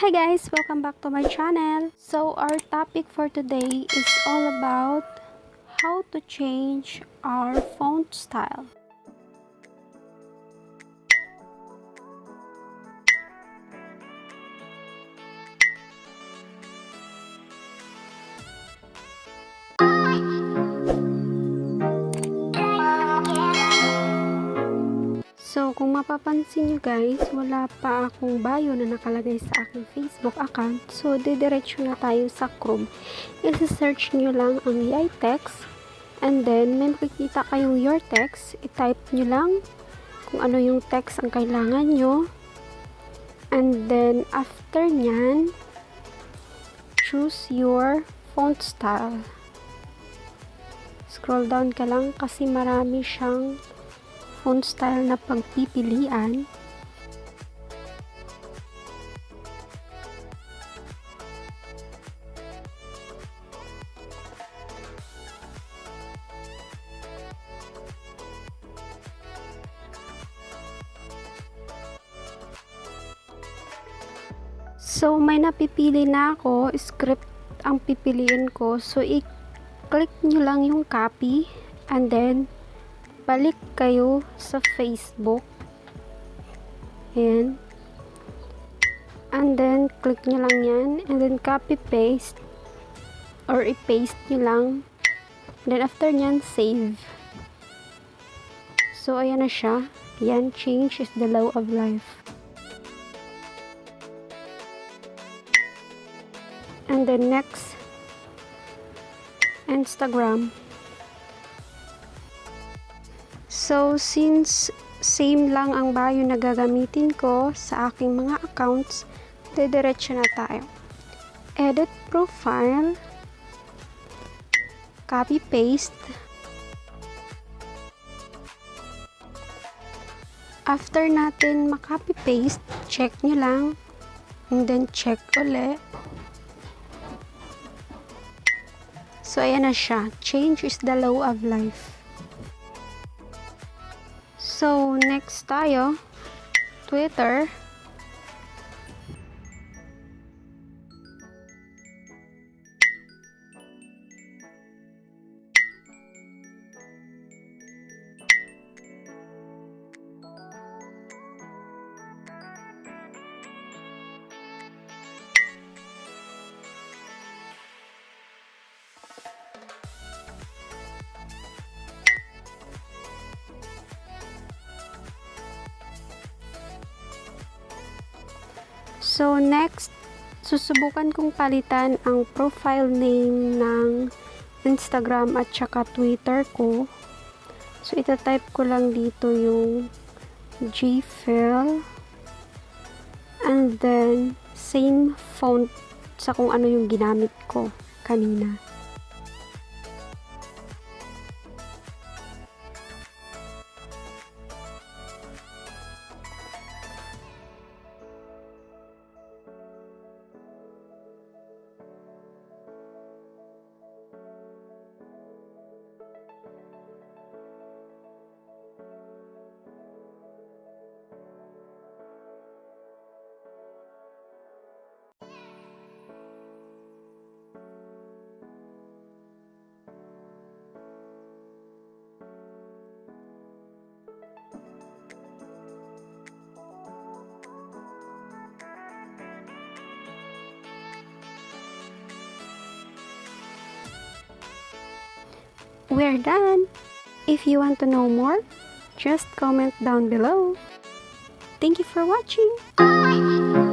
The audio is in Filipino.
Hi guys, welcome back to my channel. So our topic for today is all about how to change our font style. So, kung mapapansin nyo guys, wala pa akong bio na nakalagay sa aking Facebook account. So, didiretso na tayo sa Chrome. I-search nyo lang ang YAI text. And then, may makikita kayong your text. I-type nyo lang kung ano yung text ang kailangan nyo. And then, after nyan, choose your font style. Scroll down ka lang kasi marami siyang font style na pagpipilian. So, may napipili na ako. Script ang pipiliin ko. So, i-click nyo lang yung copy and then balik kayo sa Facebook. Ayan. And then, click nyo lang yan. And then, copy paste. Or i-paste nyo lang. And then, after nyan, save. So, ayan na siya. Yan, change is the law of life. And then, next, Instagram. So, since same lang ang bio na gagamitin ko sa aking mga accounts, didiretso na tayo. Edit profile, copy paste. After natin makopy paste, check nyo lang, and then check ulit. So, ayan na siya. Change is the law of life. So, next tayo, Twitter. So, next, susubukan kong palitan ang profile name ng Instagram at saka Twitter ko. So, itatype ko lang dito yung Giefel. And then, same font sa kung ano yung ginamit ko kanina. We're done! If you want to know more, just comment down below. Thank you for watching!